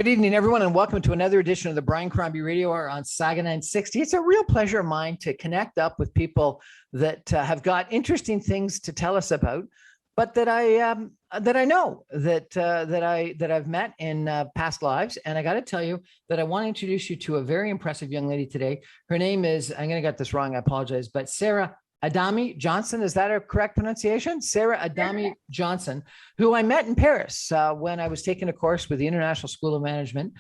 Good evening, everyone, and welcome to another edition of the Brian Crombie Radio Hour on Saga 960. It's a real pleasure of mine to connect up with people that have got interesting things to tell us about, but that I know that I've met in past lives. And I got to tell you that I want to introduce you to a very impressive young lady today. Her name is, I'm going to get this wrong, I apologize, but Sara Adami-Johnson. Is that a correct pronunciation? Sara Adami-Johnson, who I met in Paris when I was taking a course with the International School of Management.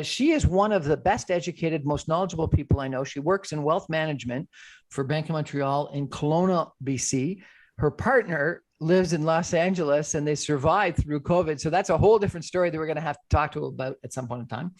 She is one of the best educated, most knowledgeable people I know. She works in wealth management for Bank of Montreal in Kelowna, BC. Her partner lives in Los Angeles and they survived through COVID. So that's a whole different story that we're going to have to talk to about at some point in time.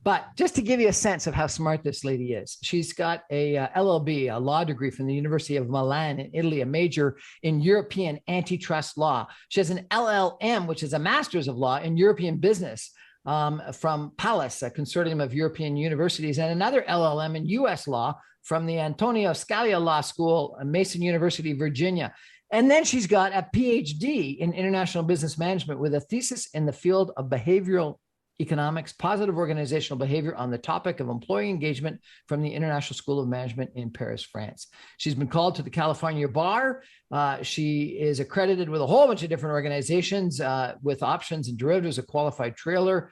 But just to give you a sense of how smart this lady is, she's got a LLB, a law degree from the University of Milan in Italy, a major in European antitrust law. She has an LLM, which is a master's of law in European business from PALAS, a consortium of European universities, and another LLM in U.S. law from the Antonio Scalia Law School, Mason University, Virginia. And then she's got a PhD in international business management with a thesis in the field of behavioral economics, positive organizational behavior on the topic of employee engagement from the International School of Management in Paris, France. She's been called to the California bar. She is accredited with a whole bunch of different organizations with options and derivatives, a qualified trader.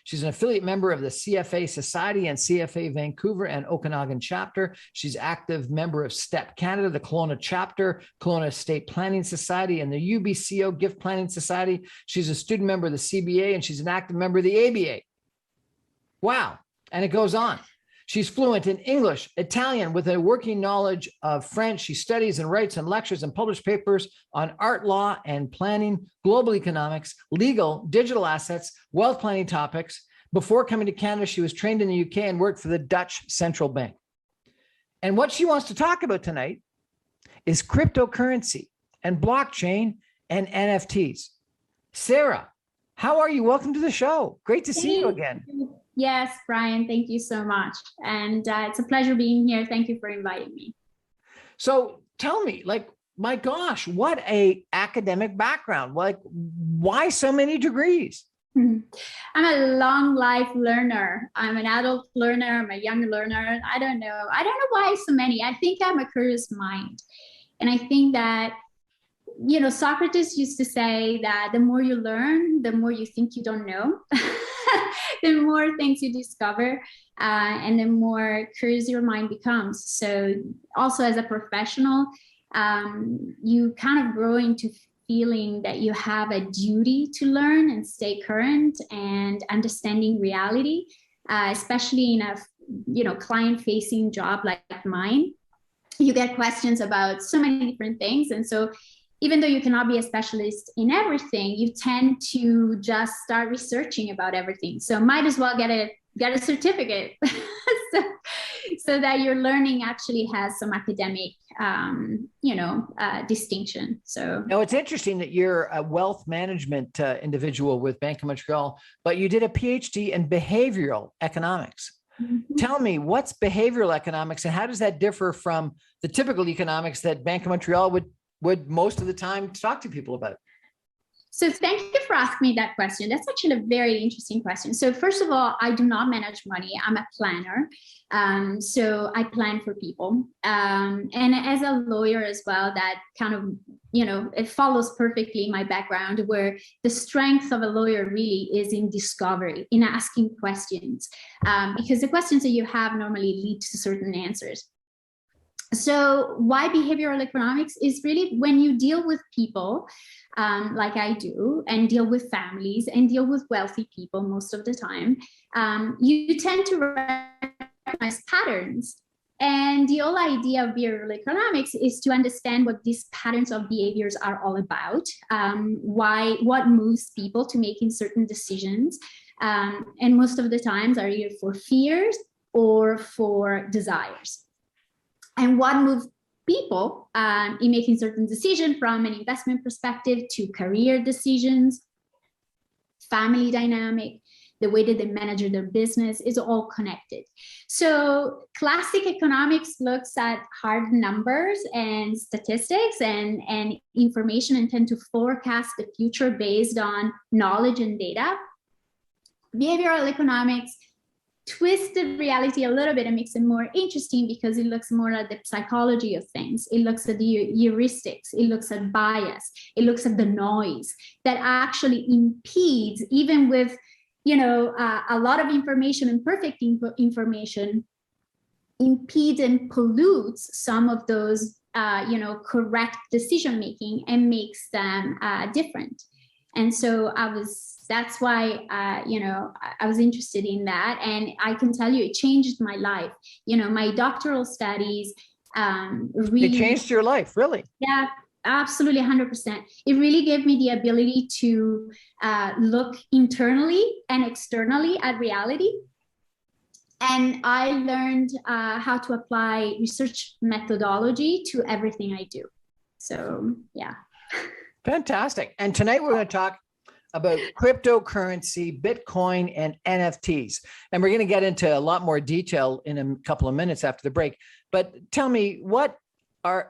She's an affiliate member of the CFA Society and CFA Vancouver and Okanagan chapter. She's active member of STEP Canada, the Kelowna chapter, Kelowna State Planning Society, and the UBCO Gift Planning Society. She's a student member of the CBA, and she's an active member of the ABA. Wow. And it goes on. She's fluent in English, Italian, with a working knowledge of French. She studies and writes and lectures and published papers on art law and planning, global economics, legal, digital assets, wealth planning topics. Before coming to Canada, she was trained in the UK and worked for the Dutch Central Bank. And what she wants to talk about tonight is cryptocurrency and blockchain and NFTs. Sara, how are you? Welcome to the show. Great to see you again. Yes, Brian, thank you so much. And it's a pleasure being here. Thank you for inviting me. So tell me, like, my gosh, what a academic background. Like, why so many degrees? I'm a long life learner. I'm an adult learner. I'm a young learner. I don't know why so many. I think I'm a curious mind. And I think that, you know, Socrates used to say that the more you learn, the more you think you don't know. The more things you discover, and the more curious your mind becomes. So also as a professional, you kind of grow into feeling that you have a duty to learn and stay current and understanding reality, especially in a client-facing job like mine. You get questions about so many different things. And so even though you cannot be a specialist in everything, you tend to just start researching about everything. So might as well get a certificate so that your learning actually has some academic, distinction. So now it's interesting that you're a wealth management individual with Bank of Montreal, but you did a PhD in behavioral economics. Mm-hmm. Tell me, what's behavioral economics and how does that differ from the typical economics that Bank of Montreal would most of the time talk to people about? So thank you for asking me that question. That's actually a very interesting question. So first of all, I do not manage money. I'm a planner. So I plan for people. And as a lawyer as well, that kind of, it follows perfectly my background, where the strength of a lawyer really is in discovery, in asking questions, because the questions that you have normally lead to certain answers. So why behavioral economics is really when you deal with people like I do, and deal with families and deal with wealthy people most of the time, you tend to recognize patterns. And the whole idea of behavioral economics is to understand what these patterns of behaviors are all about, what moves people to making certain decisions. And most of the times are either for fears or for desires. And what moves people in making certain decisions, from an investment perspective to career decisions, family dynamic, the way that they manage their business, is all connected. So classic economics looks at hard numbers and statistics and information and tend to forecast the future based on knowledge and data. behavioral economics twisted reality a little bit and makes it more interesting because it looks more at the psychology of things. It looks at the heuristics, it looks at bias, it looks at the noise that actually impedes, even with, you know, a lot of information and perfect information, impedes and pollutes some of those, you know, correct decision making and makes them different. And so that's why, you know, I was interested in that. And I can tell you, it changed my life. You know, my doctoral studies really— It changed your life, really? Yeah, absolutely, 100%. It really gave me the ability to look internally and externally at reality. And I learned how to apply research methodology to everything I do. So, yeah. Fantastic. And tonight we're going to talk about cryptocurrency, Bitcoin, and NFTs. And we're going to get into a lot more detail in a couple of minutes after the break. But tell me, what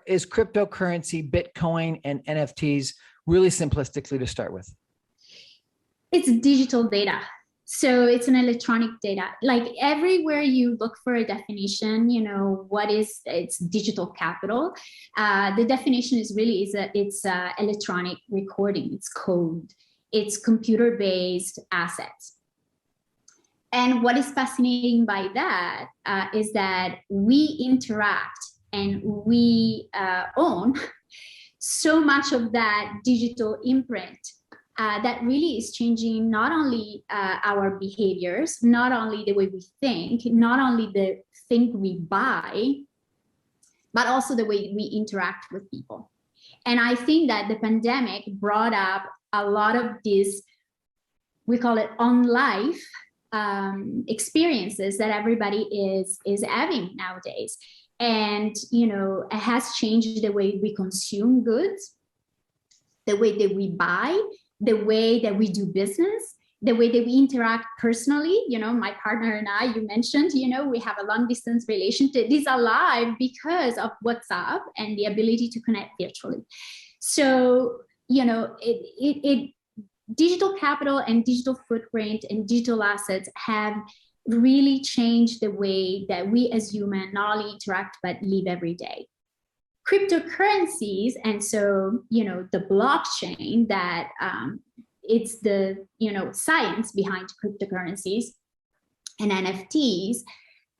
is cryptocurrency, Bitcoin, and NFTs, really simplistically to start with? It's digital data. So it's an electronic data. Like everywhere you look for a definition, you know, it's digital capital. The definition is really, it's electronic recording, it's code, it's computer-based assets. And what is fascinating by that is that we interact and we own so much of that digital imprint that really is changing not only our behaviors, not only the way we think, not only the thing we buy, but also the way we interact with people. And I think that the pandemic brought up a lot of these, we call it on life experiences that everybody is having nowadays. And, you know, it has changed the way we consume goods, the way that we buy, the way that we do business, the way that we interact personally. You know, my partner and I, you mentioned, you know, we have a long distance relationship. This is alive because of WhatsApp and the ability to connect virtually. So, you know, digital capital and digital footprint and digital assets have really changed the way that we as humans not only interact, but live every day. Cryptocurrencies, and so, you know, the blockchain that it's the, you know, science behind cryptocurrencies and NFTs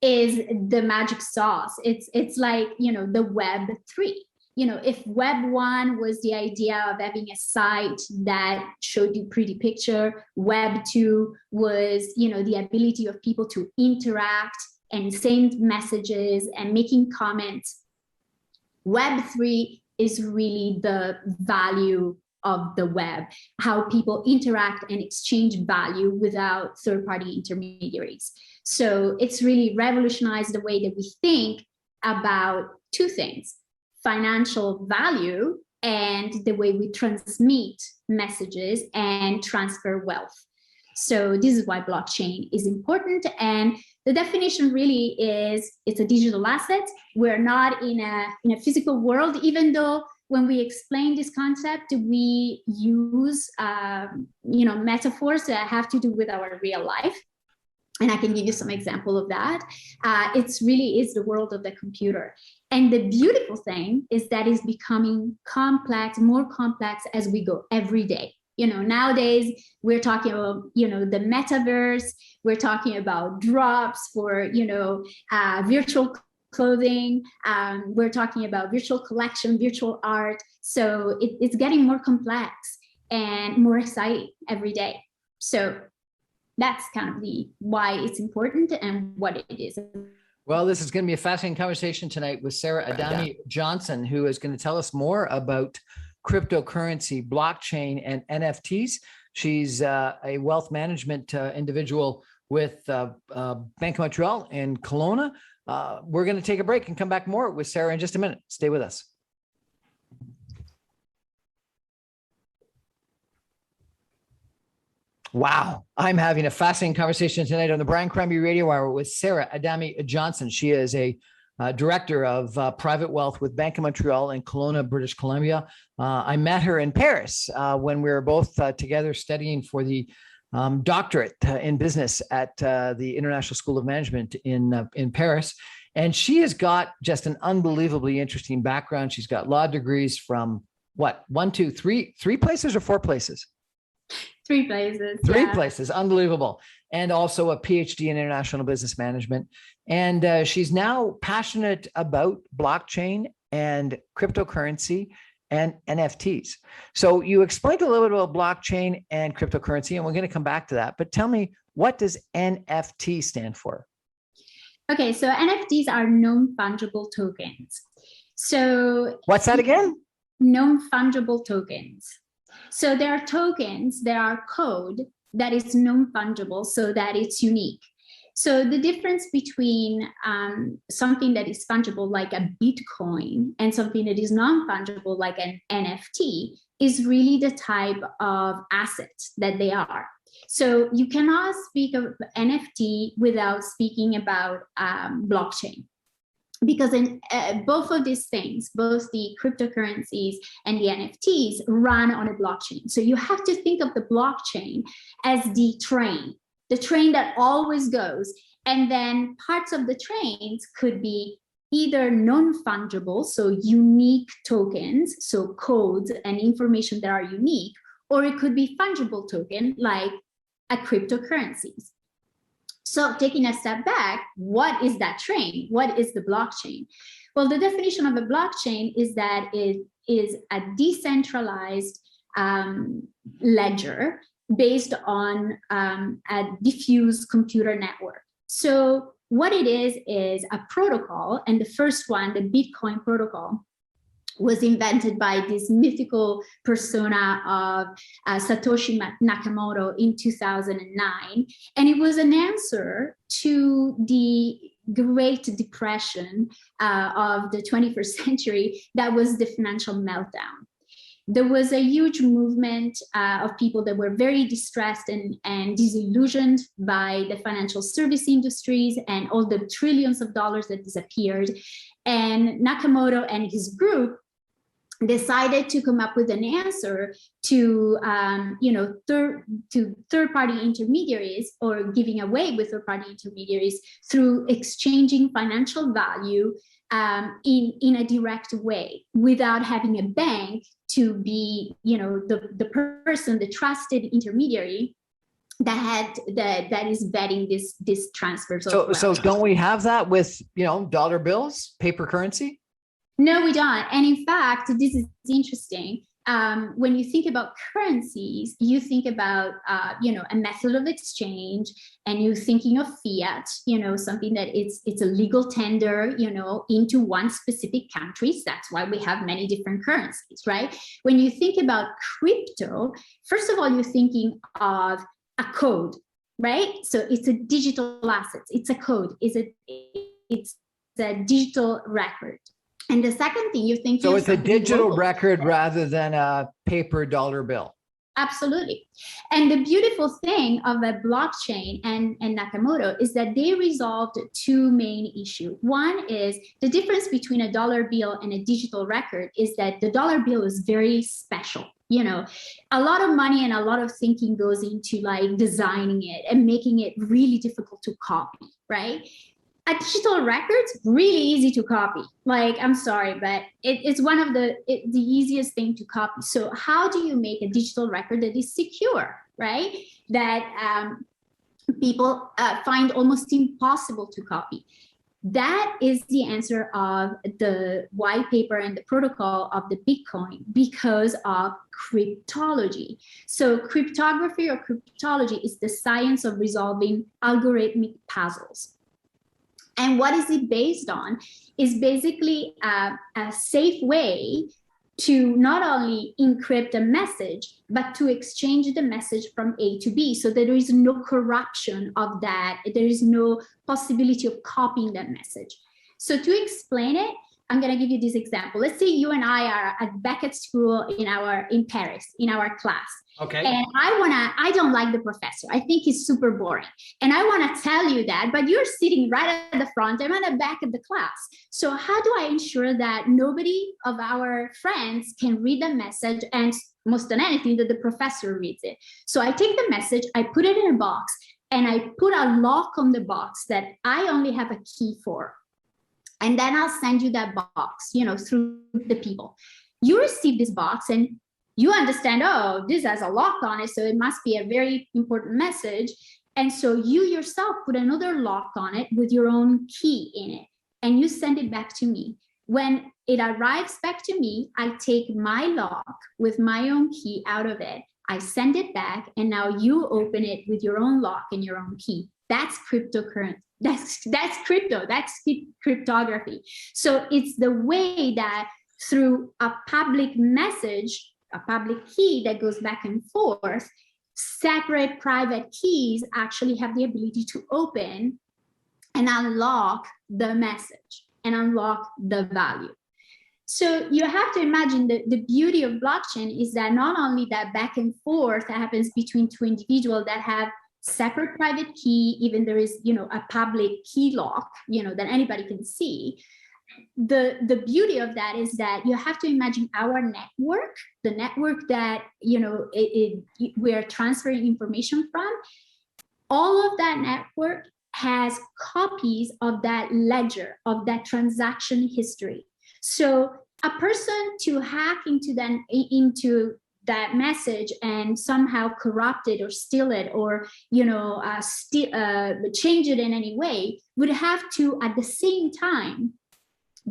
is the magic sauce. It's like, you know, the Web3. You know, if Web 1 was the idea of having a site that showed you pretty picture, Web 2 was, you know, the ability of people to interact and send messages and making comments. Web 3 is really the value of the web, how people interact and exchange value without third-party intermediaries. So it's really revolutionized the way that we think about two things: financial value and the way we transmit messages and transfer wealth. So this is why blockchain is important. And the definition really is, it's a digital asset. We're not in a physical world, even though when we explain this concept, we use you know, metaphors that have to do with our real life. And I can give you some example of that. It's really is the world of the computer. And the beautiful thing is that it's becoming complex, more complex as we go every day. You know, nowadays we're talking about, you know, the metaverse, we're talking about drops for, you know, virtual clothing, we're talking about virtual collection, virtual art. So it's getting more complex and more exciting every day. So that's kind of the why it's important and what it is. Well, this is going to be a fascinating conversation tonight with Sara Adami-Johnson, who is going to tell us more about cryptocurrency, blockchain, and NFTs. She's a wealth management individual with Bank of Montreal in Kelowna. We're going to take a break and come back more with Sara in just a minute. Stay with us. Wow. I'm having a fascinating conversation tonight on the Brian Crombie Radio Hour with Sara Adami-Johnson. She is a director of private wealth with Bank of Montreal in Kelowna, British Columbia. I met her in Paris when we were both together studying for the doctorate in business at the International School of Management in Paris. And she has got just an unbelievably interesting background. She's got law degrees from three places or four places? 3 places. Three places. Unbelievable. And also a PhD in international business management. And she's now passionate about blockchain and cryptocurrency and NFTs. So you explained a little bit about blockchain and cryptocurrency, and we're going to come back to that. But tell me, what does NFT stand for? Okay, so NFTs are non-fungible tokens. So what's that again? Non-fungible tokens. So there are tokens, there are code that is non-fungible, so that it's unique. So the difference between something that is fungible like a Bitcoin and something that is non-fungible like an NFT is really the type of assets that they are. So you cannot speak of NFT without speaking about blockchain. Because in both of these things, both the cryptocurrencies and the NFTs run on a blockchain. So you have to think of the blockchain as the train that always goes. And then parts of the trains could be either non-fungible, so unique tokens, so codes and information that are unique, or it could be fungible token like a cryptocurrencies. So taking a step back, what is that train? What is the blockchain? Well, the definition of a blockchain is that it is a decentralized ledger based on a diffuse computer network. So what it is a protocol, and the first one, the Bitcoin protocol, was invented by this mythical persona of Satoshi Nakamoto in 2009. And it was an answer to the Great Depression of the 21st century that was the financial meltdown. There was a huge movement of people that were very distressed and disillusioned by the financial service industries and all the trillions of dollars that disappeared. And Nakamoto and his group decided to come up with an answer to third-party intermediaries, or giving away with third-party intermediaries through exchanging financial value in a direct way, without having a bank to be, the person, the trusted intermediary that is vetting this transfer. So don't we have that with dollar bills, paper currency? No, we don't. And in fact, this is interesting. When you think about currencies, you think about, a method of exchange, and you're thinking of fiat, something that it's a legal tender, into one specific country. So that's why we have many different currencies, right? When you think about crypto, first of all, you're thinking of a code, right? So it's a digital asset. It's a code. It's a digital record. And the second thing you think— So it's a digital record rather than a paper dollar bill. Absolutely. And the beautiful thing of a blockchain and Nakamoto is that they resolved two main issues. One is the difference between a dollar bill and a digital record is that the dollar bill is very special. A lot of money and a lot of thinking goes into like designing it and making it really difficult to copy, right? A digital record's really easy to copy. Like, I'm sorry, but it's one of the easiest thing to copy. So how do you make a digital record that is secure, right? That people find almost impossible to cryptography? That is the answer of the white paper and the protocol of the Bitcoin, because of cryptology. So cryptography or cryptology is the science of resolving algorithmic puzzles. And what is it based on? Is basically a safe way to not only encrypt a message, but to exchange the message from A to B, so that there is no corruption of that. There is no possibility of copying that message. So to explain it, I'm going to give you this example. Let's say you and I are back at school in Paris, in our class. Okay. And I don't like the professor. I think he's super boring. And I want to tell you that, but you're sitting right at the front. I'm at the back of the class. So how do I ensure that nobody of our friends can read the message and most than anything that the professor reads it. So I take the message, I put it in a box, and I put a lock on the box that I only have a key for. And then I'll send you that box, through the people. You receive this box and you understand, oh, this has a lock on it, so it must be a very important message. And so you yourself put another lock on it with your own key in it, and you send it back to me. When it arrives back to me, I take my lock with my own key out of it. I send it back, and now you open it with your own lock and your own key. That's cryptocurrency. That's crypto. That's cryptography. So it's the way that through a public message, a public key that goes back and forth, separate private keys actually have the ability to open and unlock the message and unlock the value. So you have to imagine that the beauty of blockchain is that not only that back and forth happens between two individuals that have separate private key, even there is, a public key lock, that anybody can see. The beauty of that is that you have to imagine our network, the network that, we are transferring information from. All of that network has copies of that ledger, of that transaction history. So a person to hack into that message and somehow corrupt it or steal it or change it in any way would have to at the same time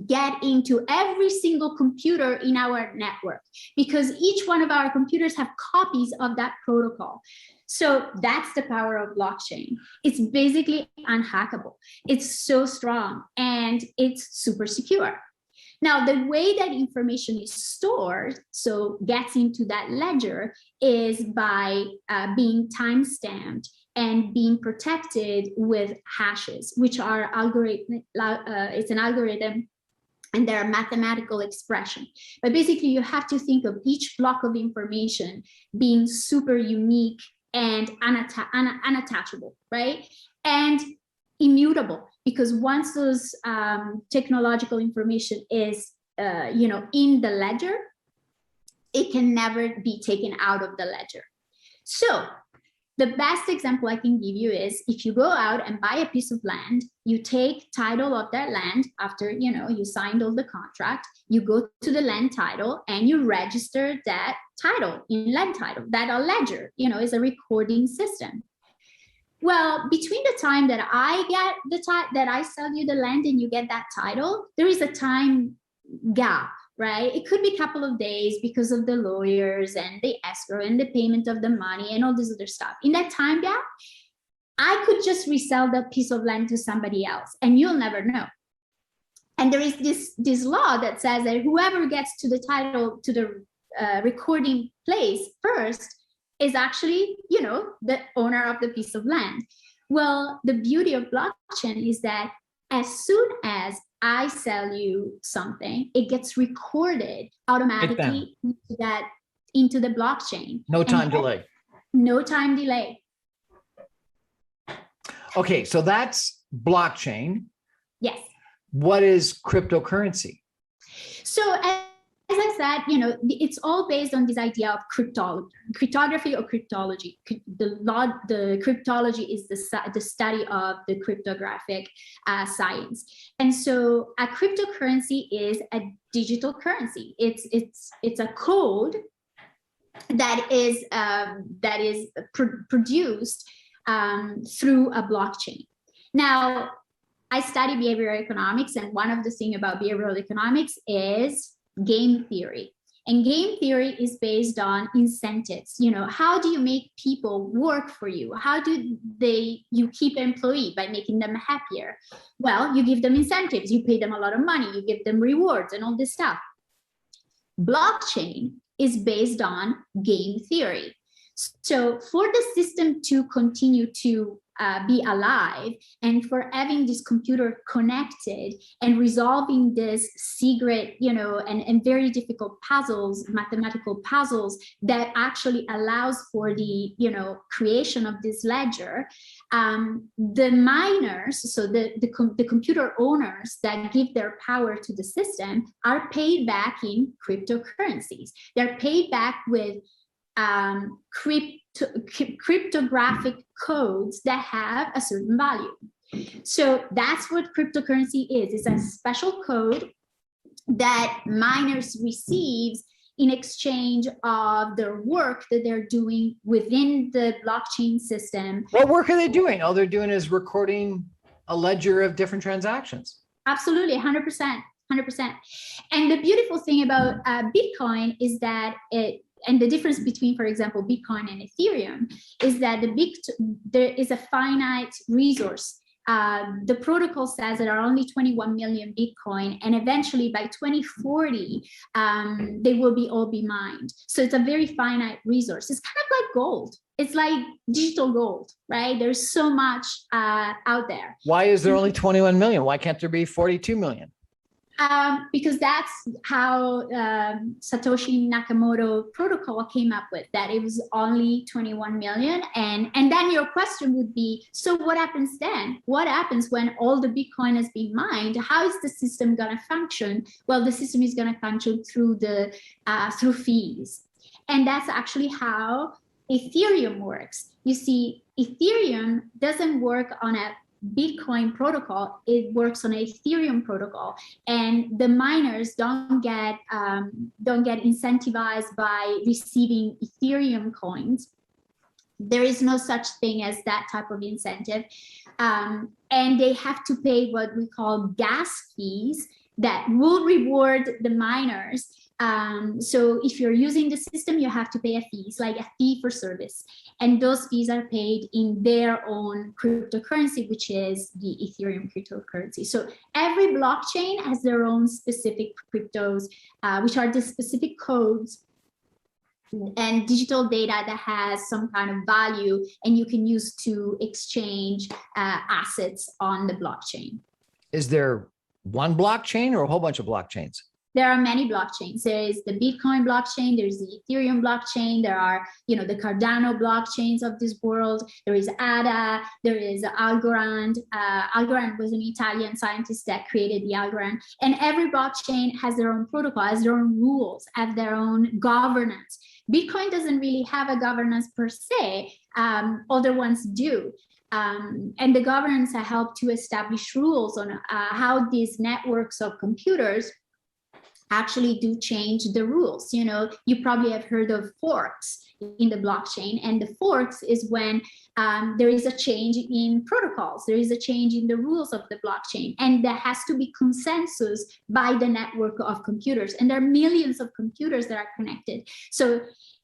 get into every single computer in our network, because each one of our computers have copies of that protocol. So that's the power of blockchain. It's basically unhackable. It's so strong and it's super secure. Now, the way that information is stored, so gets into that ledger, is by being time-stamped and being protected with hashes, which are it's an algorithm, and they're a mathematical expression. But basically, you have to think of each block of information being super unique and unattachable, right? And immutable, because once those technological information is, in the ledger, it can never be taken out of the ledger. So the best example I can give you is if you go out and buy a piece of land, you take title of that land after, you signed all the contract, you go to the land title and you register that title in land title. That a ledger, is a recording system. Well, between the time that I get that I sell you the land and you get that title, there is a time gap, right? It could be a couple of days because of the lawyers and the escrow and the payment of the money and all this other stuff. In that time gap, I could just resell that piece of land to somebody else and you'll never know. And there is this law that says that whoever gets to the title, to the recording place first, is actually, the owner of the piece of land. Well, the beauty of blockchain is that as soon as I sell you something, it gets recorded automatically into the blockchain. No time delay. No time delay. Okay, so that's blockchain. Yes. What is cryptocurrency? So as I said, it's all based on this idea of cryptography or cryptology. The cryptology is the study of the cryptographic science. And so a cryptocurrency is a digital currency. It's a code that is produced through a blockchain. Now, I study behavioral economics, and one of the things about behavioral economics is game theory. And game theory is based on incentives. How do you make people work for you? How do you keep an employee? By making them happier. Well, you give them incentives, you pay them a lot of money, you give them rewards and all this stuff. Blockchain is based on game theory. So for the system to continue to be alive, and for having this computer connected and resolving this secret, and very difficult puzzles, mathematical puzzles that actually allows for the, creation of this ledger, the miners, so the computer owners that give their power to the system are paid back in cryptocurrencies. They're paid back with cryptographic codes that have a certain value. So that's what cryptocurrency is. It's a special code that miners receive in exchange of their work that they're doing within the blockchain system. What work are they doing? All they're doing is recording a ledger of different transactions. Absolutely, 100%. And the beautiful thing about Bitcoin is that and the difference between, for example, Bitcoin and Ethereum is that there is a finite resource. The protocol says there are only 21 million Bitcoin, and eventually by 2040, they will all be mined. So it's a very finite resource. It's kind of like gold. It's like digital gold, right? There's so much out there. Why is there only 21 million? Why can't there be 42 million? Because that's how Satoshi Nakamoto protocol came up with, that it was only 21 million. And then your question would be, so what happens then? What happens when all the Bitcoin has been mined? How is the system going to function? Well, the system is going to function through through fees. And that's actually how Ethereum works. You see, Ethereum doesn't work on a Bitcoin protocol, it works on an Ethereum protocol, and the miners don't get incentivized by receiving Ethereum coins. There is no such thing as that type of incentive, and they have to pay what we call gas fees that will reward the miners. So if you're using the system, you have to pay a fee. It's like a fee for service. And those fees are paid in their own cryptocurrency, which is the Ethereum cryptocurrency. So every blockchain has their own specific cryptos, which are the specific codes and digital data that has some kind of value, and you can use to exchange assets on the blockchain. Is there one blockchain or a whole bunch of blockchains? There are many blockchains. There is the Bitcoin blockchain, there's the Ethereum blockchain, there are, the Cardano blockchains of this world, there is ADA, there is Algorand. Algorand was an Italian scientist that created the Algorand. And every blockchain has their own protocol, has their own rules, have their own governance. Bitcoin doesn't really have a governance per se, other ones do. And the governance help to establish rules on how these networks of computers actually do change the rules. You probably have heard of forks in the blockchain, and the forks is when there is a change in protocols, there is a change in the rules of the blockchain, and there has to be consensus by the network of computers, and there are millions of computers that are connected. So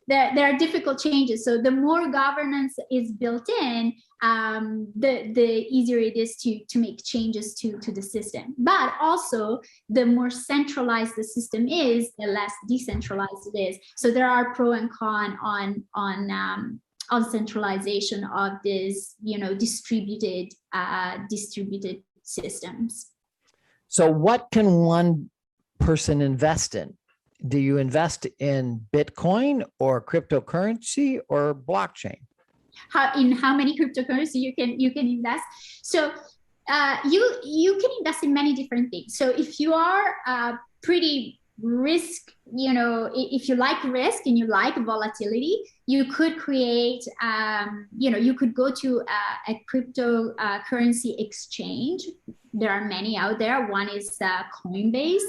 there are difficult changes. So the more governance is built in, the easier it is to make changes to the system. But also, the more centralized the system is, the less decentralized it is. So there are pro and con on centralization of this, distributed systems. So what can one person invest in? Do you invest in Bitcoin or cryptocurrency or blockchain? In how many cryptocurrency you can invest? So you can invest in many different things. So if you are pretty risk, if you like risk and you like volatility, you could create, you could go to a cryptocurrency exchange. There are many out there. One is Coinbase,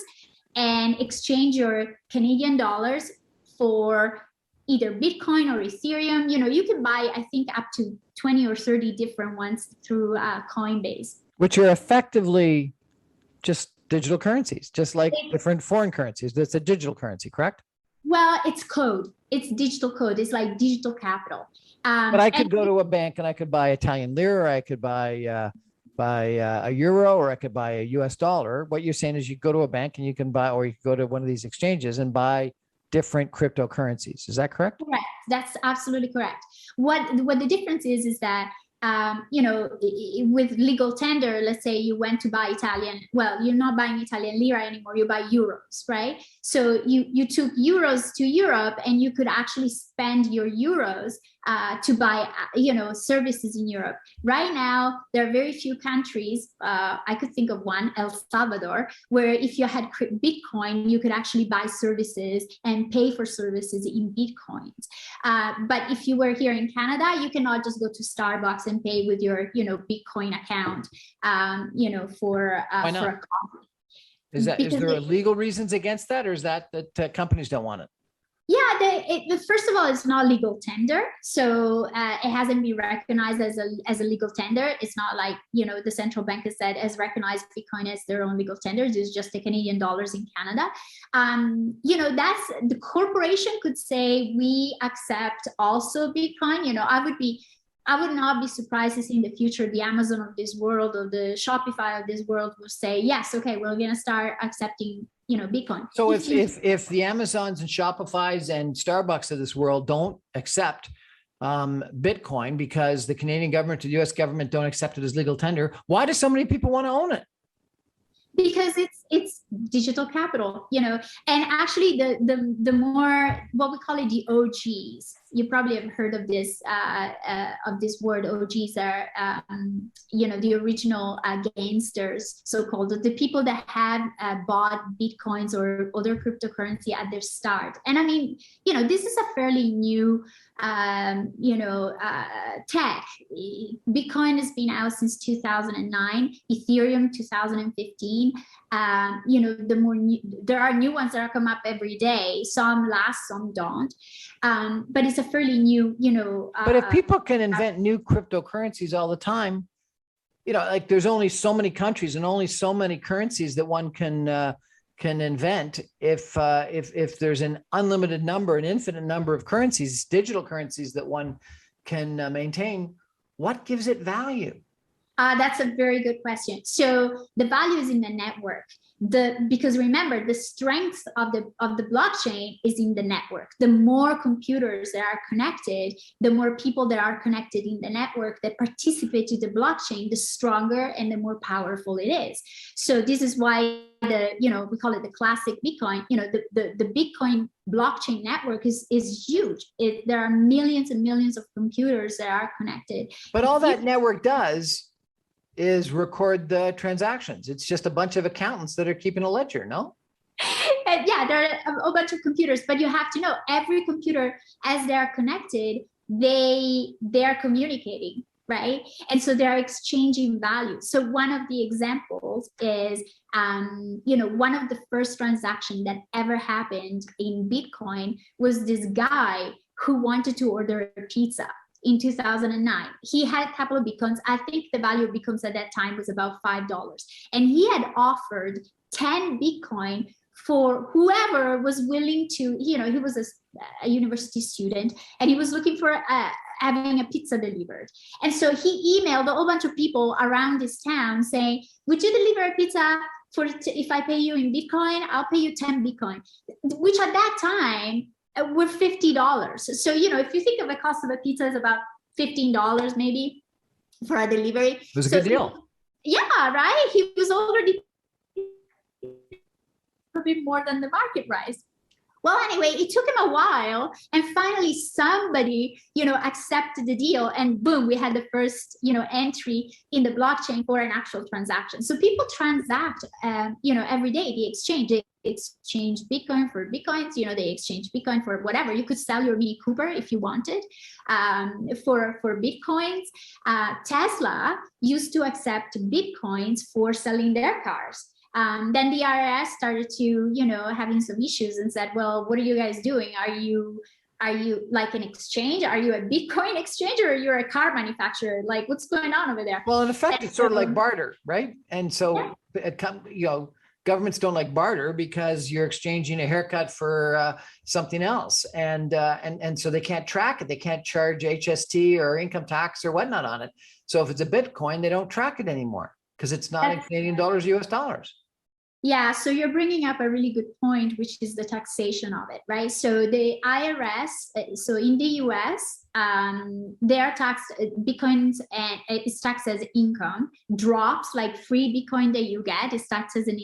and exchange your Canadian dollars for either Bitcoin or Ethereum. You can buy, I think, up to 20 or 30 different ones through Coinbase. Which are effectively just digital currencies, just like different foreign currencies. That's a digital currency, correct? Well, it's code. It's digital code. It's like digital capital. But I could go to a bank and I could buy Italian lira, or I could buy a euro, or I could buy a US dollar. What you're saying is you go to a bank and you can buy, or you can go to one of these exchanges and buy different cryptocurrencies. Is that correct? Correct. That's absolutely correct. What the difference is that with legal tender, let's say you went to buy Italian, well, you're not buying Italian lira anymore, you buy euros, right? So you took euros to Europe and you could actually spend your euros to buy, services in Europe. Right now, there are very few countries, I could think of one, El Salvador, where if you had Bitcoin, you could actually buy services and pay for services in Bitcoins. But if you were here in Canada, you cannot just go to Starbucks and pay with your, Bitcoin account, for a coffee. Is there legal reasons against that, or is that companies don't want it? Yeah, first of all, it's not legal tender, so it hasn't been recognized as a legal tender. It's not like the central bank has recognized Bitcoin as their own legal tenders. It's just the Canadian dollars in Canada. That's the corporation could say we accept also Bitcoin. I would not be surprised to see in the future the Amazon of this world or the Shopify of this world will say, yes, okay, we're going to start accepting, Bitcoin. So if the Amazons and Shopifys and Starbucks of this world don't accept Bitcoin because the Canadian government or the US government don't accept it as legal tender, why do so many people want to own it? Because it's digital capital, and actually the more, what we call it, the OGs. You probably have heard of this word. OGs are the original gangsters, so-called, the people that have bought Bitcoins or other cryptocurrency at their start. And I mean, this is a fairly new tech. Bitcoin has been out since 2009, Ethereum 2015. There are new ones that are come up every day. Some last, some don't. But it's a fairly new, But if people can invent new cryptocurrencies all the time, like there's only so many countries and only so many currencies that one can invent. If there's an unlimited number, an infinite number of currencies, digital currencies that one can maintain, what gives it value? That's a very good question. So the value is in the network. Because remember, the strength of the blockchain is in the network. The more computers that are connected, the more people that are connected in the network that participate in the blockchain, the stronger and the more powerful it is. So this is why we call it the classic Bitcoin. The Bitcoin blockchain network is huge. There are millions and millions of computers that are connected. But all that network does is record the transactions. It's just a bunch of accountants that are keeping a ledger, no? And yeah, there are a bunch of computers, but you have to know every computer, as they are connected, they are communicating, right? And so they're exchanging value. So one of the examples is, one of the first transactions that ever happened in Bitcoin was this guy who wanted to order a pizza. In 2009, he had a couple of Bitcoins. I think the value of Bitcoins at that time was about $5. And he had offered 10 Bitcoin for whoever was willing to, he was a university student and he was looking for having a pizza delivered. And so he emailed a whole bunch of people around this town saying, would you deliver a pizza if I pay you in Bitcoin? I'll pay you 10 Bitcoin, which at that time, were $50. So, if you think of the cost of a pizza is about $15 maybe for a delivery. It was a good deal. Yeah, right? He was already a bit more than the market price. Well, anyway, it took him a while, and finally somebody, accepted the deal, and boom, we had the first, entry in the blockchain for an actual transaction. So people transact, every day. They exchange Bitcoin for Bitcoins. They exchange Bitcoin for whatever. You could sell your Mini Cooper if you wanted, for Bitcoins. Tesla used to accept Bitcoins for selling their cars. Then the IRS started to, having some issues and said, well, what are you guys doing? Are you like an exchange? Are you a Bitcoin exchange, or you're a car manufacturer? Like, what's going on over there? Well, in effect, it's sort of like barter, right? And so, governments don't like barter because you're exchanging a haircut for something else. And so they can't track it. They can't charge HST or income tax or whatnot on it. So if it's a Bitcoin, they don't track it anymore because it's not in Canadian dollars, US dollars. Yeah, so you're bringing up a really good point, which is the taxation of it, right? So the IRS, so in the US, they are taxed, Bitcoins, and it's taxed as income. Drops, like free Bitcoin that you get, is taxed as an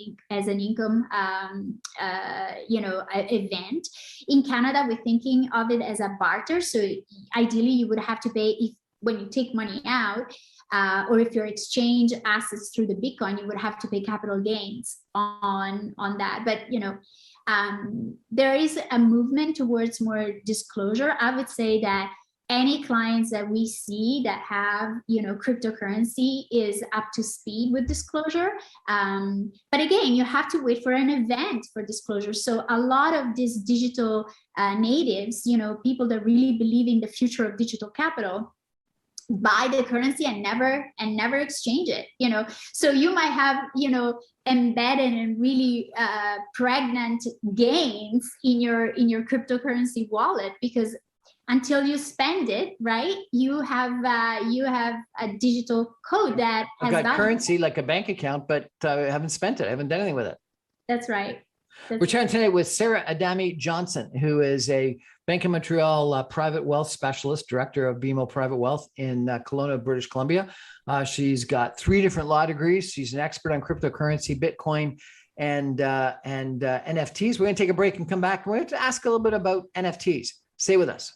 income, event. In Canada, we're thinking of it as a barter. So ideally, you would have to pay when you take money out. Or if you exchange assets through the Bitcoin, you would have to pay capital gains on that. But there is a movement towards more disclosure. I would say that any clients that we see that have cryptocurrency is up to speed with disclosure. But again, you have to wait for an event for disclosure. So a lot of these digital natives, people that really believe in the future of digital capital, buy the currency and never exchange it. So you might have embedded and really pregnant gains in your cryptocurrency wallet, because until you spend it, right, you have a digital code that has I've got value. currency like a bank account, but I haven't spent it. I haven't done anything with it. That's right. We're chatting tonight with Sara Adami-Johnson, who is a Bank of Montreal private wealth specialist, director of BMO Private Wealth in Kelowna, British Columbia. She's got 3 different law degrees. She's an expert on cryptocurrency, Bitcoin, and NFTs. We're going to take a break and come back. We're going to ask a little bit about NFTs. Stay with us.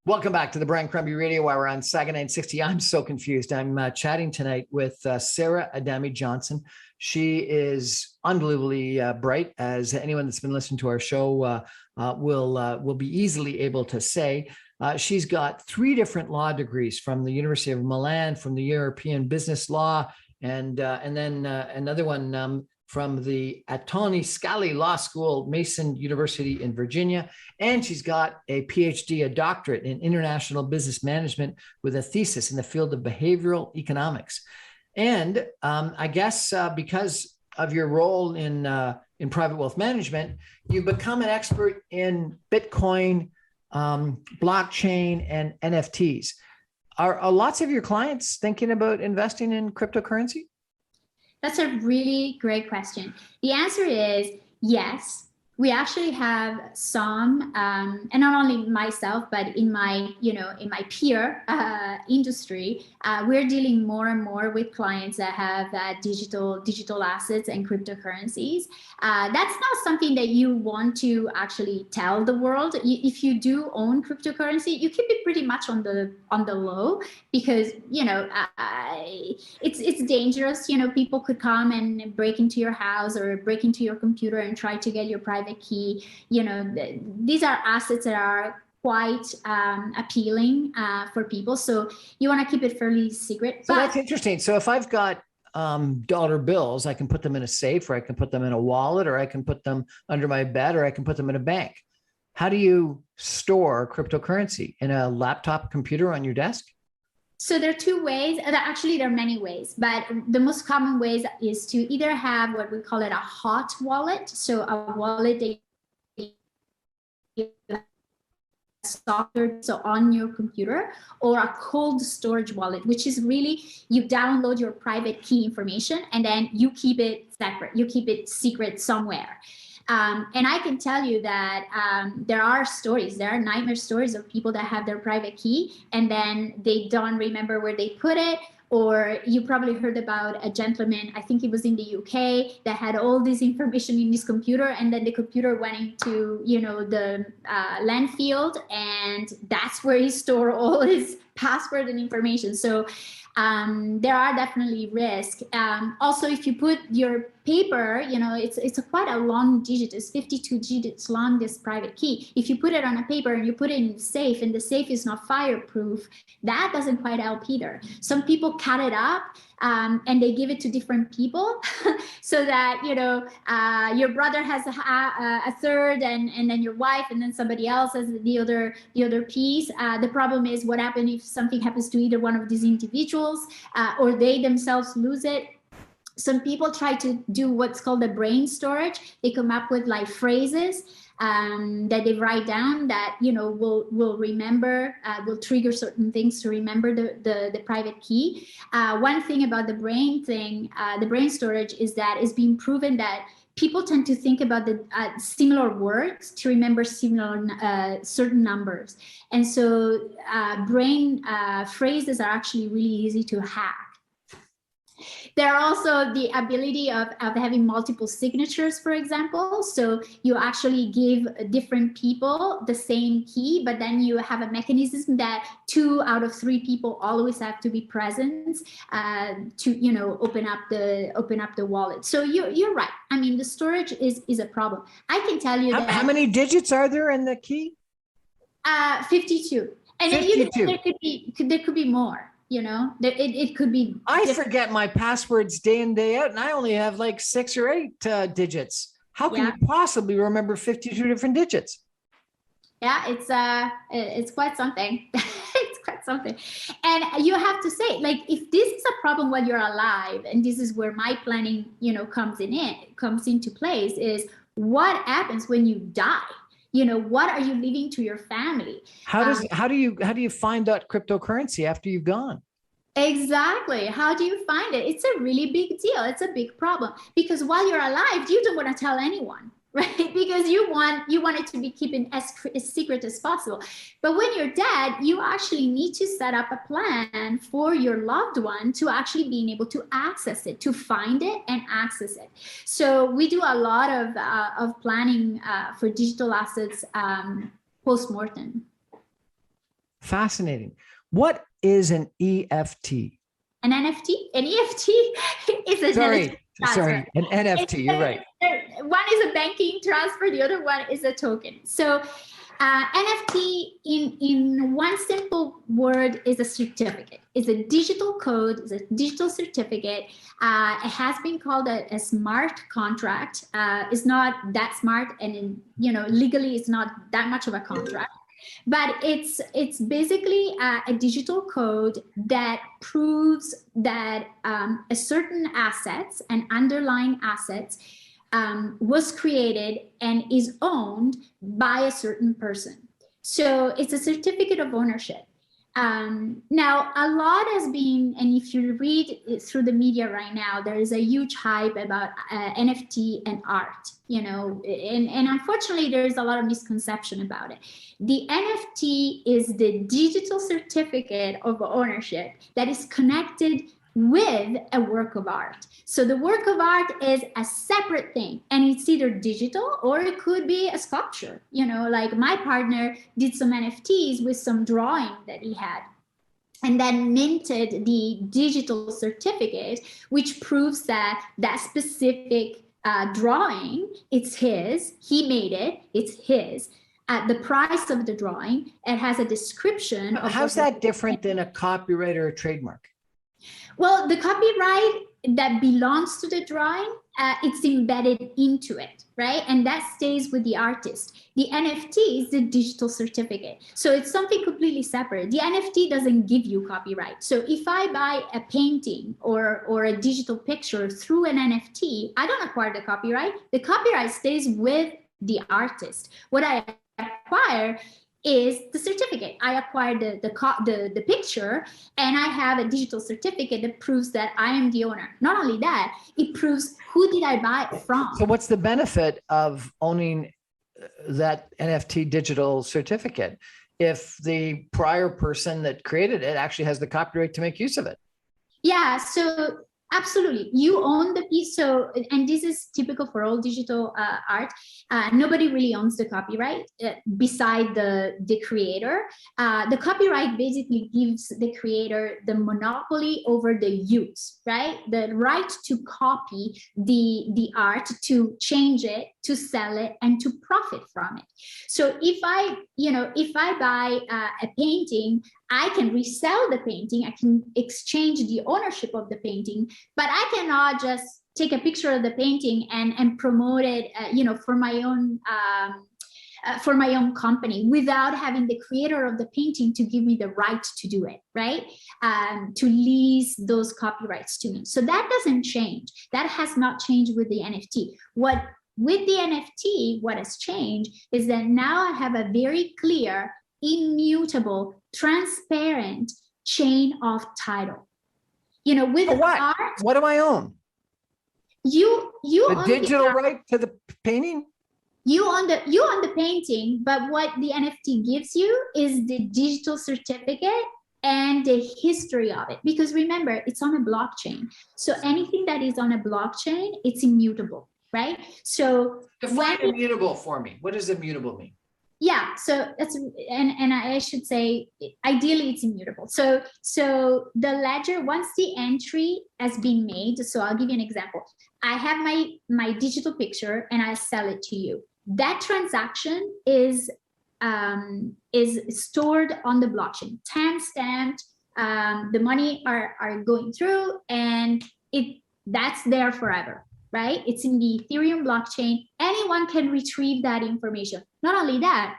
Welcome back to the Brian Crombie Radio Hour on Saga 960. I'm so confused. I'm chatting tonight with Sara Adami-Johnson. She is unbelievably bright, as anyone that's been listening to our show will be easily able to say. She's got 3 different law degrees from the University of Milan, from the European Business Law, and then another one from the Tony Scali Law School, Mason University in Virginia. And she's got a PhD, a doctorate in international business management with a thesis in the field of behavioral economics. And I guess because of your role in private wealth management, you've become an expert in Bitcoin, blockchain, and NFTs. Are lots of your clients thinking about investing in cryptocurrency? That's a really great question. The answer is yes. We actually have some, and not only myself, but in my peer industry, we're dealing more and more with clients that have digital assets and cryptocurrencies. That's not something that you want to actually tell the world. If you do own cryptocurrency, you keep it pretty much on the low, because it's dangerous. People could come and break into your house or break into your computer and try to get your private key. These are assets that are quite appealing for people, so you want to keep it fairly secret. So that's interesting. So if I've got dollar bills, I can put them in a safe, or I can put them in a wallet, or I can put them under my bed, or I can put them in a bank. How do you store cryptocurrency? In a laptop computer on your desk? So there are 2 ways. Actually, there are many ways, but the most common ways is to either have what we call it a hot wallet, so a wallet that you software, so on your computer, or a cold storage wallet, which is really you download your private key information and then you keep it separate, you keep it secret somewhere. And I can tell you that there are nightmare stories of people that have their private key and then they don't remember where they put it. Or you probably heard about a gentleman, I think he was in the UK, that had all this information in his computer, and then the computer went into, the landfill, and that's where he stored all his password and information. So there are definitely risks. Also, if you put your paper, it's quite a long digit. It's 52 digits long, this private key. If you put it on a paper and you put it in the safe, and the safe is not fireproof, that doesn't quite help either. Some people cut it up and they give it to different people so that, your brother has a third, and then your wife, and then somebody else has the other piece. The problem is, what happens if something happens to either one of these individuals or they themselves lose it? some people try to do what's called a brain storage. They come up with like phrases that they write down that, you know, will remember, will trigger certain things to remember the private key. One thing about the brain thing, the brain storage, is that it's been proven that people tend to think about the similar words to remember similar certain numbers. And so brain phrases are actually really easy to hack. There are also the ability of having multiple signatures, for example. So you actually give different people the same key, but then you have a mechanism that 2 out of 3 people always have to be present to, you know, open up the wallet. So you're right. I mean, the storage is a problem. I can tell you that. How many digits are there in the key? 52. And 52. There could be more. You know, it could be. I forget my passwords day in, day out, and I only have like 6 or 8 digits. How can you possibly remember 52 different digits? Yeah, it's quite something. It's quite something. And you have to say, like, if this is a problem while you're alive, and this is where my planning, you know, comes into place, is what happens when you die? You know, what are you leaving to your family? How do you find that cryptocurrency after you've gone? Exactly. How do you find it? It's a really big deal. It's a big problem, because while you're alive, you don't want to tell anyone, right? Because you want it to be kept as secret as possible. But when you're dead, you actually need to set up a plan for your loved one to actually being able to access it, to find it and access it. So we do a lot of planning for digital assets post-mortem. Fascinating. What is an EFT? An NFT? An EFT is an Sorry, an NFT. You're right. One is a banking transfer. The other one is a token. So NFT, in one simple word, is a certificate. It's a digital code. It's a digital certificate. It has been called a smart contract. It's not that smart, and legally, it's not that much of a contract. But it's basically a digital code that proves that a certain assets and underlying assets was created and is owned by a certain person. So it's a certificate of ownership. Now, a lot has been, and if you read through the media right now, there is a huge hype about NFT and art, and unfortunately, there's a lot of misconception about it. The NFT is the digital certificate of ownership that is connected with a work of art. So the work of art is a separate thing, and it's either digital or it could be a sculpture. Like my partner did some NFTs with some drawing that he had, and then minted the digital certificate, which proves that that specific drawing, it's his, he made it, it's his. At the price of the drawing, it has a description. How's that different than a copyright or a trademark? Well, the copyright that belongs to the drawing, it's embedded into it, right? And that stays with the artist. The NFT is the digital certificate. So it's something completely separate. The NFT doesn't give you copyright. So if I buy a painting or a digital picture through an NFT, I don't acquire the copyright. The copyright stays with the artist. What I acquire is the certificate. I acquired the picture, and I have a digital certificate that proves that I am the owner. Not only that, it proves who did I buy it from. So what's the benefit of owning that NFT digital certificate if the prior person that created it actually has the copyright to make use of it? Yeah, so absolutely. You own the piece. So, and this is typical for all digital art. Nobody really owns the copyright beside the creator. The copyright basically gives the creator the monopoly over the use, right? The right to copy the art, to change it, to sell it, and to profit from it. So if I buy a painting, I can resell the painting, I can exchange the ownership of the painting, but I cannot just take a picture of the painting and promote it, for my own for my own company without having the creator of the painting to give me the right to do it, right? To lease those copyrights to me. So that doesn't change. That has not changed with the NFT. With the NFT, what has changed is that now I have a very clear, immutable, transparent chain of title. You know, with art, what do I own? You the own digital right to the painting? You own the painting, but what the NFT gives you is the digital certificate and the history of it. Because remember, it's on a blockchain. So anything that is on a blockchain, it's immutable, right? So define immutable for me. What does immutable mean? Yeah, so that's, and I should say, ideally it's immutable. So the ledger, once the entry has been made, so I'll give you an example. I have my digital picture and I sell it to you. That transaction is stored on the blockchain, time-stamped. The money are going through, and that's there forever, right? It's in the Ethereum blockchain. Anyone can retrieve that information. Not only that,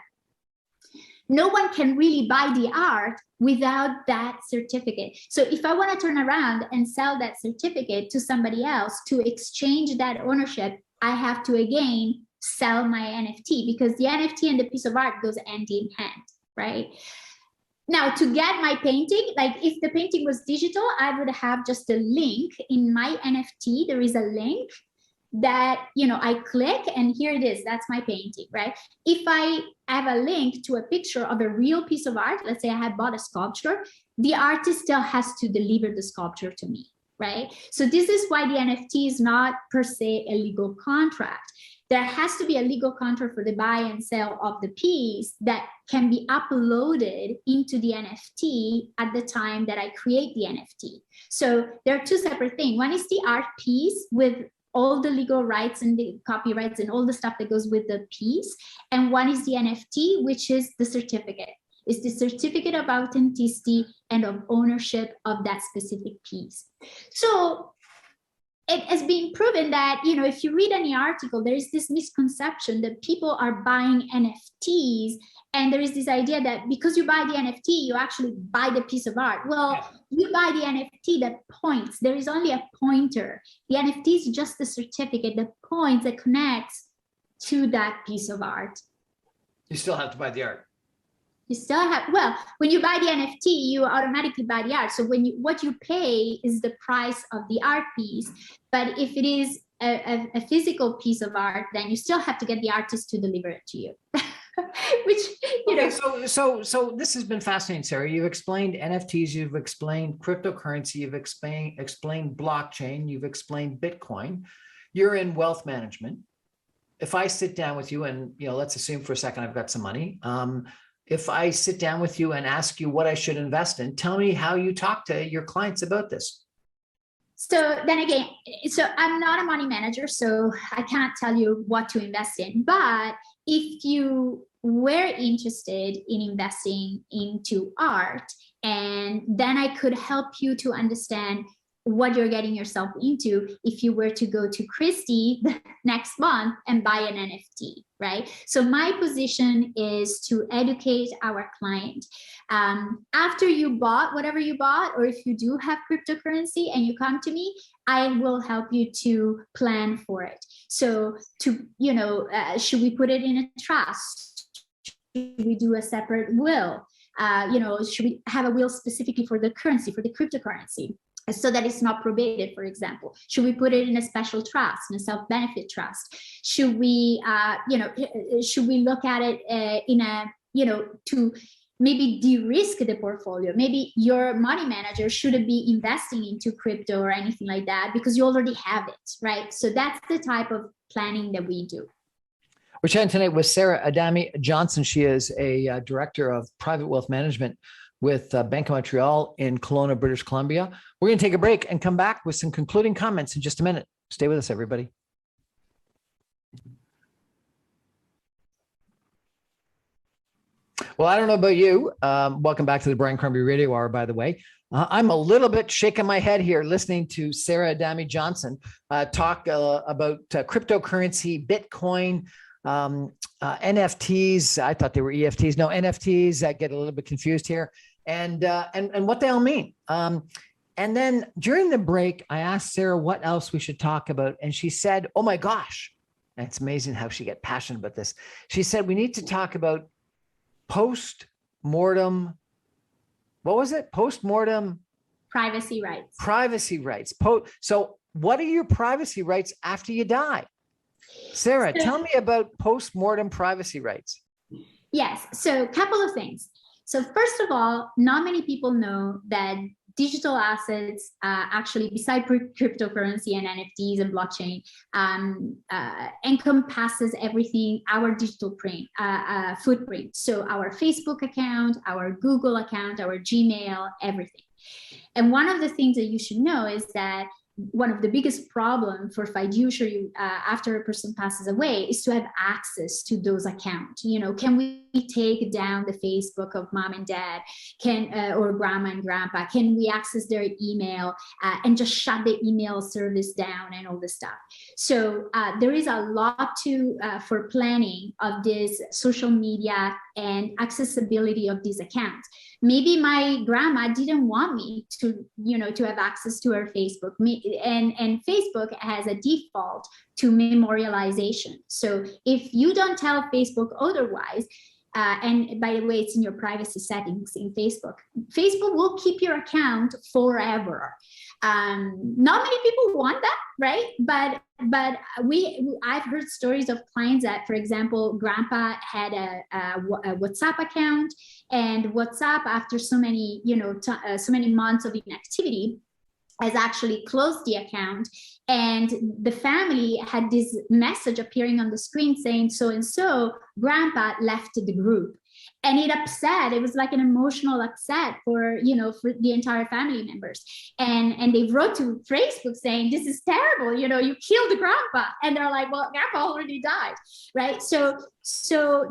no one can really buy the art without that certificate. So if I want to turn around and sell that certificate to somebody else to exchange that ownership, I have to again sell my NFT, because the NFT and the piece of art goes hand in hand, right? Now, to get my painting, like if the painting was digital, I would have just a link in my NFT. There is a link that, you know, I click and here it is, that's my painting, right? If I have a link to a picture of a real piece of art, let's say I had bought a sculpture, the artist still has to deliver the sculpture to me, right? So this is why the NFT is not per se a legal contract. There has to be a legal contract for the buy and sell of the piece that can be uploaded into the NFT at the time that I create the NFT. So there are two separate things. One is the art piece with all the legal rights and the copyrights and all the stuff that goes with the piece. And one is the NFT, which is the certificate. It's the certificate of authenticity and of ownership of that specific piece. So it has been proven that, you know, if you read any article, there is this misconception that people are buying NFTs, and there is this idea that because you buy the NFT, you actually buy the piece of art. Well, you buy the NFT that points. There is only a pointer. The NFT is just the certificate that points, that connects to that piece of art. You still have to buy the art. You still have, well, when you buy the NFT, you automatically buy the art. So what you pay is the price of the art piece. But if it is a physical piece of art, then you still have to get the artist to deliver it to you. Which, you know. So this has been fascinating, Sara. You've explained NFTs, you've explained cryptocurrency, you've explained blockchain, you've explained Bitcoin. You're in wealth management. If I sit down with you and, you know, let's assume for a second I've got some money. If I sit down with you and ask you what I should invest in, tell me how you talk to your clients about this. So then again, so I'm not a money manager, so I can't tell you what to invest in. But if you were interested in investing into art, and then I could help you to understand what you're getting yourself into if you were to go to Christie next month and buy an NFT, right? So my position is to educate our client. After you bought whatever you bought, or if you do have cryptocurrency and you come to me, I will help you to plan for it. So to, you know, should we put it in a trust? Should we do a separate will? You know, should we have a will specifically for the currency, for the cryptocurrency, so that it's not probated, for example? Should we put it in a special trust, in a self-benefit trust? Should we, you know, should we look at it in a, you know, to maybe de-risk the portfolio? Maybe your money manager shouldn't be investing into crypto or anything like that because you already have it, right? So that's the type of planning that we do. We're chatting tonight with Sara Adami-Johnson. She is a director of private wealth management with Bank of Montreal in Kelowna, British Columbia. We're going to take a break and come back with some concluding comments in just a minute. Stay with us, everybody. Well, I don't know about you. Welcome back to the Brian Crombie Radio Hour, by the way. I'm a little bit shaking my head here listening to Sara Adami-Johnson talk about cryptocurrency, Bitcoin, NFTs. I thought they were EFTs. No, NFTs. I get a little bit confused here, and what they all mean. And then during the break, I asked Sara what else we should talk about, and she said, "Oh my gosh." And it's amazing how she gets passionate about this. She said, we need to talk about post-mortem. What was it? Post-mortem Privacy rights. Privacy rights. So what are your privacy rights after you die? Sara, tell me about post-mortem privacy rights. Yes. So a couple of things. So first of all, not many people know that digital assets, actually, beside cryptocurrency and NFTs and blockchain, encompasses everything, our digital footprint. So our Facebook account, our Google account, our Gmail, everything. And one of the things that you should know is that one of the biggest problems for fiduciary after a person passes away is to have access to those accounts. You know, can we take down the Facebook of mom and dad, or grandma and grandpa? Can we access their email and just shut the email service down and all this stuff? So there is a lot for planning of this social media and accessibility of these accounts. Maybe my grandma didn't want me to have access to her Facebook. And Facebook has a default to memorialization. So if you don't tell Facebook otherwise, and by the way, it's in your privacy settings in Facebook. Facebook will keep your account forever. Not many people want that, right? But I've heard stories of clients that, for example, grandpa had a WhatsApp account, and WhatsApp, after so many months of inactivity, has actually closed the account, and the family had this message appearing on the screen saying so-and-so grandpa left the group. And it was like an emotional upset for the entire family members. And they wrote to Facebook saying, this is terrible, you killed the grandpa. And they're like, well, grandpa already died, right? So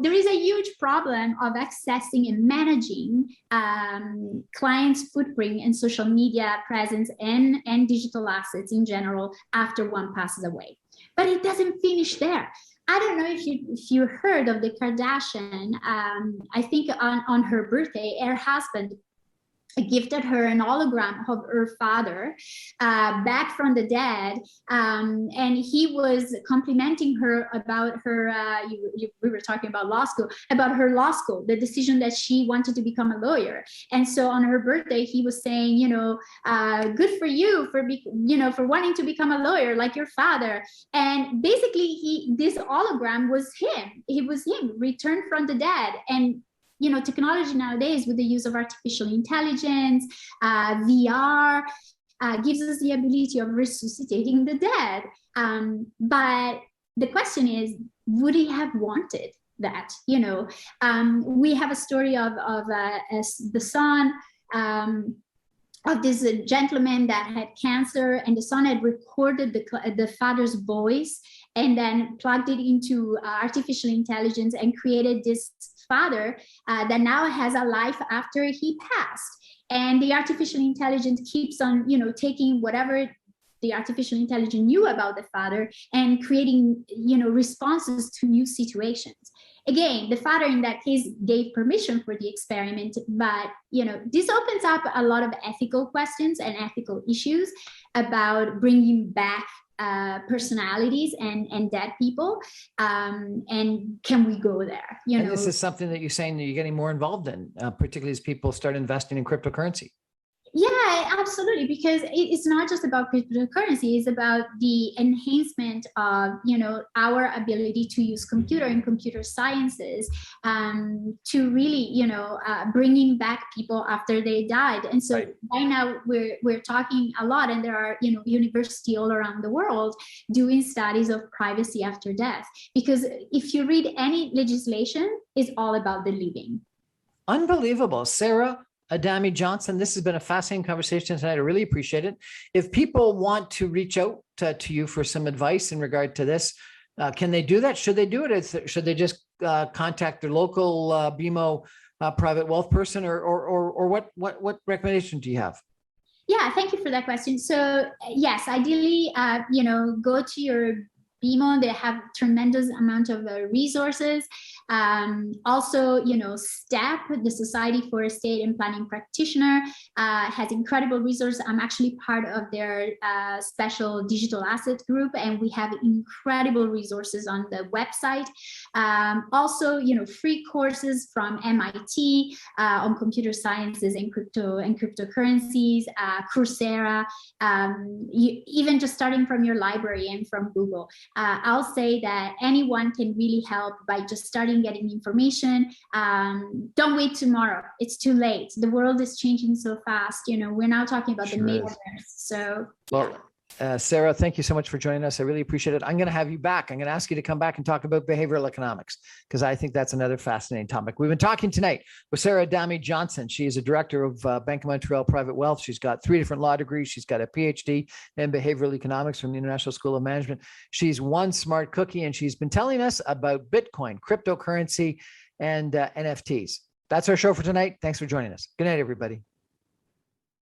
there is a huge problem of accessing and managing clients' footprint and social media presence and digital assets in general after one passes away. But it doesn't finish there. I don't know if you heard of the Kardashian. I think on her birthday, her husband gifted her an hologram of her father back from the dead, and he was complimenting her about her we were talking about law school, the decision that she wanted to become a lawyer. And so on her birthday, he was saying, good for you for wanting to become a lawyer like your father. And basically this hologram was him. It was him returned from the dead. And technology nowadays, with the use of artificial intelligence, VR, gives us the ability of resuscitating the dead. But the question is, would he have wanted that? We have a story of the son of this gentleman that had cancer, and the son had recorded the father's voice and then plugged it into artificial intelligence and created this father that now has a life after he passed. And the artificial intelligence keeps on, taking whatever the artificial intelligence knew about the father and creating, responses to new situations. Again, the father in that case gave permission for the experiment, but this opens up a lot of ethical questions and ethical issues about bringing back personalities and dead people, and can we go there? And this is something that you're saying that you're getting more involved in, particularly as people start investing in cryptocurrency. Yeah, absolutely. Because it's not just about cryptocurrency. It's about the enhancement of, our ability to use computer and computer sciences to really, bringing back people after they died. And so right now we're talking a lot, and there are, universities all around the world doing studies of privacy after death. Because if you read any legislation, it's all about the living. Unbelievable. Sara Adami-Johnson, this has been a fascinating conversation tonight. I really appreciate it. If people want to reach out to you for some advice in regard to this, can they do that? Should they do it? Should they just contact their local BMO private wealth person, or what recommendation do you have? Yeah, thank you for that question. So yes, ideally, go to your BMO. They have tremendous amount of resources. Also, STEP, the Society for Estate and Planning Practitioner, has incredible resources. I'm actually part of their special digital asset group, and we have incredible resources on the website. Also, free courses from MIT on computer sciences and cryptocurrencies, Coursera, even just starting from your library and from Google. I'll say that anyone can really help by just starting getting information. Don't wait tomorrow. It's too late. The world is changing so fast. We're now talking about the metaverse. So, well, Sara, thank you so much for joining us. I really appreciate it. I'm going to have you back. I'm going to ask you to come back and talk about behavioral economics, because I think that's another fascinating topic. We've been talking tonight with Sara Adami-Johnson. She is a director of Bank of Montreal Private Wealth. She's got 3 different law degrees. She's got a PhD in behavioral economics from the International School of Management. She's one smart cookie, and she's been telling us about Bitcoin, cryptocurrency, and NFTs. That's our show for tonight. Thanks for joining us. Good night, everybody.